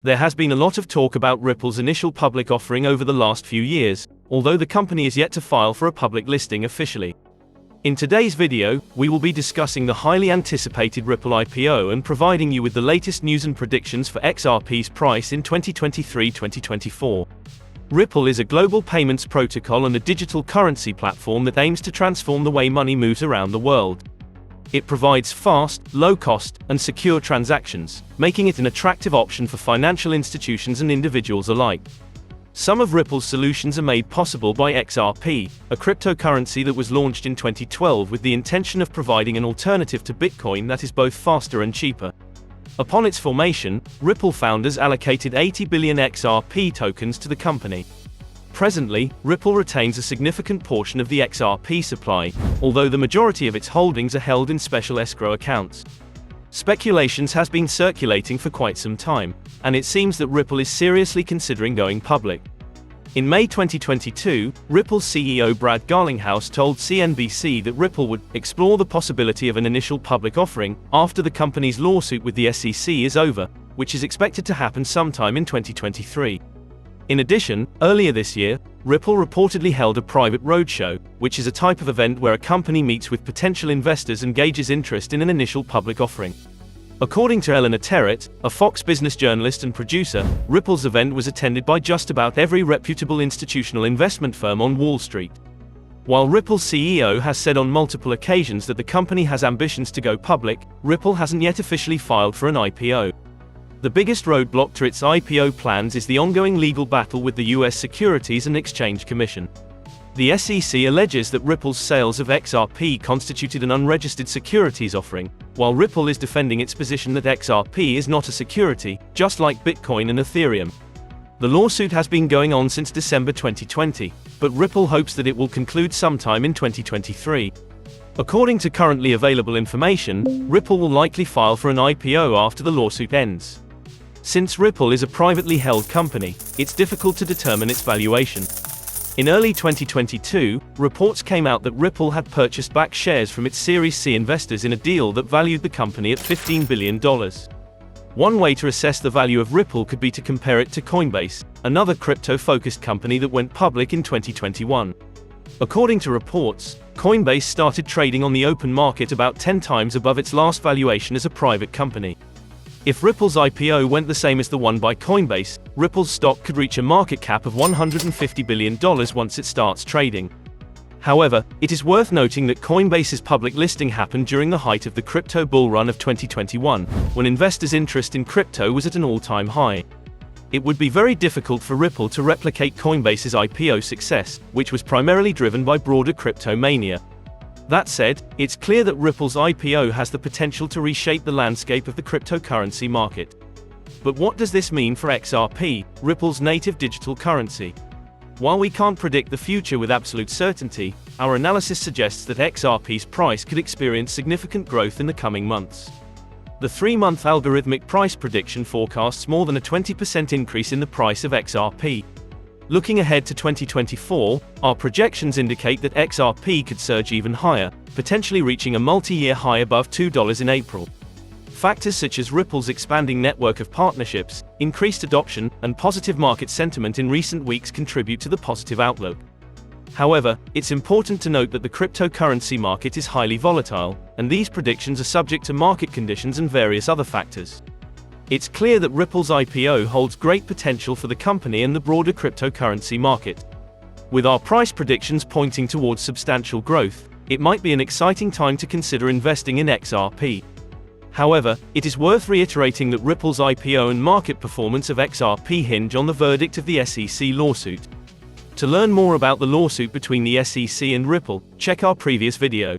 There has been a lot of talk about Ripple's initial public offering over the last few years, although the company is yet to file for a public listing officially. In today's video, we will be discussing the highly anticipated Ripple IPO and providing you with the latest news and predictions for XRP's price in 2023-2024. Ripple is a global payments protocol and a digital currency platform that aims to transform the way money moves around the world. It provides fast, low-cost, and secure transactions, making it an attractive option for financial institutions and individuals alike. Some of Ripple's solutions are made possible by XRP, a cryptocurrency that was launched in 2012 with the intention of providing an alternative to Bitcoin that is both faster and cheaper. Upon its formation, Ripple founders allocated 80 billion XRP tokens to the company. Presently, Ripple retains a significant portion of the XRP supply, although the majority of its holdings are held in special escrow accounts. Speculations has been circulating for quite some time, and it seems that Ripple is seriously considering going public. In May 2022, Ripple's CEO Brad Garlinghouse told CNBC that Ripple would explore the possibility of an initial public offering after the company's lawsuit with the SEC is over, which is expected to happen sometime in 2023. In addition, earlier this year, Ripple reportedly held a private roadshow, which is a type of event where a company meets with potential investors and gauges interest in an initial public offering. According to Eleanor Terrett, a Fox Business journalist and producer, Ripple's event was attended by just about every reputable institutional investment firm on Wall Street. While Ripple's CEO has said on multiple occasions that the company has ambitions to go public, Ripple hasn't yet officially filed for an IPO. The biggest roadblock to its IPO plans is the ongoing legal battle with the US Securities and Exchange Commission. The SEC alleges that Ripple's sales of XRP constituted an unregistered securities offering, while Ripple is defending its position that XRP is not a security, just like Bitcoin and Ethereum. The lawsuit has been going on since December 2020, but Ripple hopes that it will conclude sometime in 2023. According to currently available information, Ripple will likely file for an IPO after the lawsuit ends. Since Ripple is a privately held company, it's difficult to determine its valuation. In early 2022, reports came out that Ripple had purchased back shares from its Series C investors in a deal that valued the company at $15 billion. One way to assess the value of Ripple could be to compare it to Coinbase, another crypto-focused company that went public in 2021. According to reports, Coinbase started trading on the open market about 10 times above its last valuation as a private company. If Ripple's IPO went the same as the one by Coinbase, Ripple's stock could reach a market cap of $150 billion once it starts trading. However, it is worth noting that Coinbase's public listing happened during the height of the crypto bull run of 2021, when investors' interest in crypto was at an all-time high. It would be very difficult for Ripple to replicate Coinbase's IPO success, which was primarily driven by broader crypto mania. That said, it's clear that Ripple's IPO has the potential to reshape the landscape of the cryptocurrency market. But what does this mean for XRP, Ripple's native digital currency? While we can't predict the future with absolute certainty, our analysis suggests that XRP's price could experience significant growth in the coming months. The 3-month algorithmic price prediction forecasts more than a 20% increase in the price of XRP. Looking ahead to 2024, our projections indicate that XRP could surge even higher, potentially reaching a multi-year high above $2 in April. Factors such as Ripple's expanding network of partnerships, increased adoption, and positive market sentiment in recent weeks contribute to the positive outlook. However, it's important to note that the cryptocurrency market is highly volatile, and these predictions are subject to market conditions and various other factors. It's clear that Ripple's IPO holds great potential for the company and the broader cryptocurrency market. With our price predictions pointing towards substantial growth, it might be an exciting time to consider investing in XRP. However, it is worth reiterating that Ripple's IPO and market performance of XRP hinge on the verdict of the SEC lawsuit. To learn more about the lawsuit between the SEC and Ripple, check our previous video.